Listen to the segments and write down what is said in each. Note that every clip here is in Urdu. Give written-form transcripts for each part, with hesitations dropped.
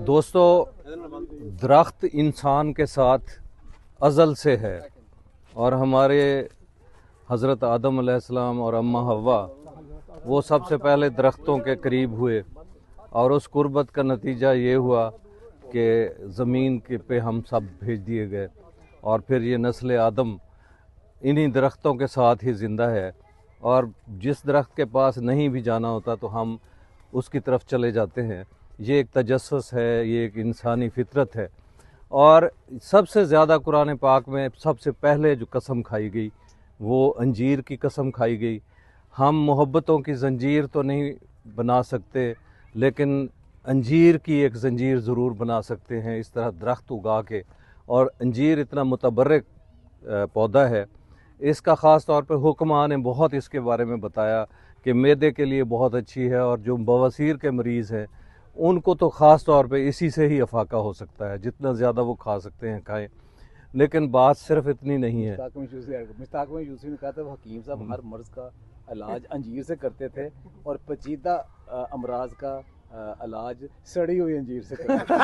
دوستو، درخت انسان کے ساتھ ازل سے ہے، اور ہمارے حضرت آدم علیہ السلام اور اماں حوا وہ سب سے پہلے درختوں کے قریب ہوئے، اور اس قربت کا نتیجہ یہ ہوا کہ زمین کے پہ ہم سب بھیج دیے گئے، اور پھر یہ نسل آدم انہی درختوں کے ساتھ ہی زندہ ہے، اور جس درخت کے پاس نہیں بھی جانا ہوتا تو ہم اس کی طرف چلے جاتے ہیں۔ یہ ایک تجسس ہے، یہ ایک انسانی فطرت ہے، اور سب سے زیادہ قرآن پاک میں سب سے پہلے جو قسم کھائی گئی وہ انجیر کی قسم کھائی گئی۔ ہم محبتوں کی زنجیر تو نہیں بنا سکتے، لیکن انجیر کی ایک زنجیر ضرور بنا سکتے ہیں، اس طرح درخت اگا کے۔ اور انجیر اتنا متبرک پودا ہے، اس کا خاص طور پہ حکماں نے بہت اس کے بارے میں بتایا کہ معدے کے لیے بہت اچھی ہے، اور جو بواسیر کے مریض ہیں ان کو تو خاص طور پہ اسی سے ہی افاقہ ہو سکتا ہے، جتنا زیادہ وہ کھا سکتے ہیں کھائیں۔ لیکن بات صرف اتنی نہیں ہے۔ مشتاق میں یوسف نے کہا تھا حکیم صاحب ہر مرض کا علاج انجیر سے کرتے تھے، اور پیچیدہ امراض کا علاج سڑی ہوئی انجیر سے کرتے تھے۔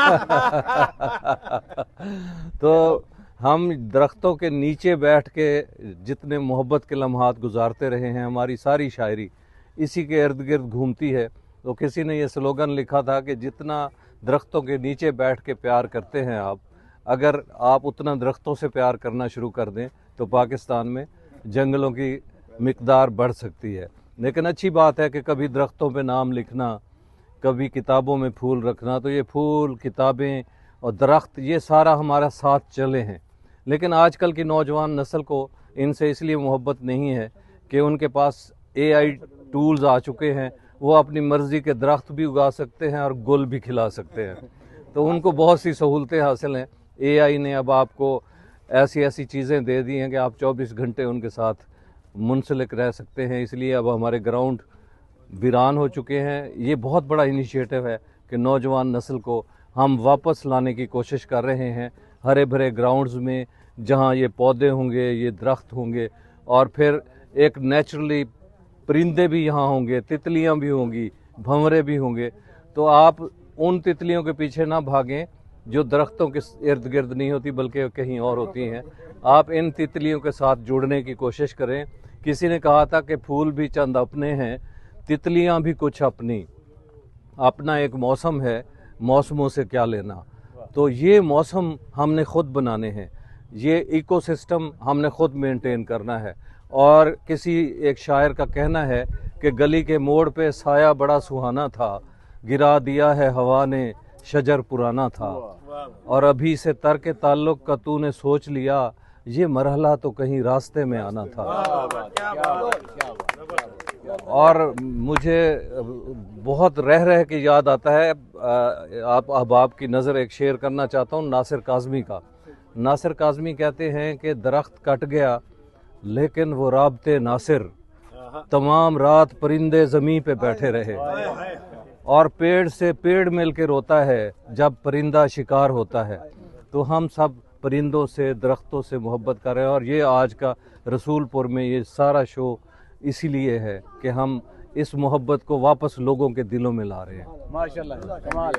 تو ہم درختوں کے نیچے بیٹھ کے جتنے محبت کے لمحات گزارتے رہے ہیں، ہماری ساری شاعری اسی کے ارد گرد گھومتی ہے۔ تو کسی نے یہ سلوگن لکھا تھا کہ جتنا درختوں کے نیچے بیٹھ کے پیار کرتے ہیں آپ، اگر آپ اتنا درختوں سے پیار کرنا شروع کر دیں تو پاکستان میں جنگلوں کی مقدار بڑھ سکتی ہے۔ لیکن اچھی بات ہے کہ کبھی درختوں پہ نام لکھنا، کبھی کتابوں میں پھول رکھنا، تو یہ پھول، کتابیں اور درخت یہ سارا ہمارا ساتھ چلے ہیں۔ لیکن آج کل کی نوجوان نسل کو ان سے اس لیے محبت نہیں ہے کہ ان کے پاس AI ٹولز آ چکے ہیں، وہ اپنی مرضی کے درخت بھی اگا سکتے ہیں اور گل بھی کھلا سکتے ہیں، تو ان کو بہت سی سہولتیں حاصل ہیں۔ AI نے اب آپ کو ایسی چیزیں دے دی ہیں کہ آپ 24 گھنٹے ان کے ساتھ منسلک رہ سکتے ہیں، اس لیے اب ہمارے گراؤنڈ ویران ہو چکے ہیں۔ یہ بہت بڑا انیشیٹو ہے کہ نوجوان نسل کو ہم واپس لانے کی کوشش کر رہے ہیں ہرے بھرے گراؤنڈز میں، جہاں یہ پودے ہوں گے، یہ درخت ہوں گے، اور پھر ایک نیچرلی پرندے بھی یہاں ہوں گے، تتلیاں بھی ہوں گی، بھنورے بھی ہوں گے۔ تو آپ ان تتلیوں کے پیچھے نہ بھاگیں جو درختوں کے ارد گرد نہیں ہوتی بلکہ کہیں اور ہوتی ہیں، آپ ان تتلیوں کے ساتھ جڑنے کی کوشش کریں۔ کسی نے کہا تھا کہ پھول بھی چند اپنے ہیں، تتلیاں بھی کچھ اپنی، اپنا ایک موسم ہے، موسموں سے کیا لینا۔ تو یہ موسم ہم نے خود بنانے ہیں، یہ ایکو سسٹم ہم نے خود مینٹین کرنا ہے۔ اور کسی ایک شاعر کا کہنا ہے کہ گلی کے موڑ پہ سایہ بڑا سہانا تھا، گرا دیا ہے ہوا نے شجر پرانا تھا، اور ابھی سے ترک تعلق کا تو نے سوچ لیا، یہ مرحلہ تو کہیں راستے میں آنا تھا۔ اور مجھے بہت رہ کے یاد آتا ہے، آپ احباب کی نظر ایک شعر کرنا چاہتا ہوں ناصر کاظمی کا۔ ناصر کاظمی کہتے ہیں کہ درخت کٹ گیا لیکن وہ رابطے ناصر، تمام رات پرندے زمین پہ بیٹھے رہے، اور پیڑ سے پیڑ مل کے روتا ہے جب پرندہ شکار ہوتا ہے۔ تو ہم سب پرندوں سے، درختوں سے محبت کر رہے ہیں، اور یہ آج کا رسول پور میں یہ سارا شو اسی لیے ہے کہ ہم اس محبت کو واپس لوگوں کے دلوں میں لا رہے ہیں۔ ماشاءاللہ، کمال۔